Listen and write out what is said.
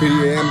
3 AM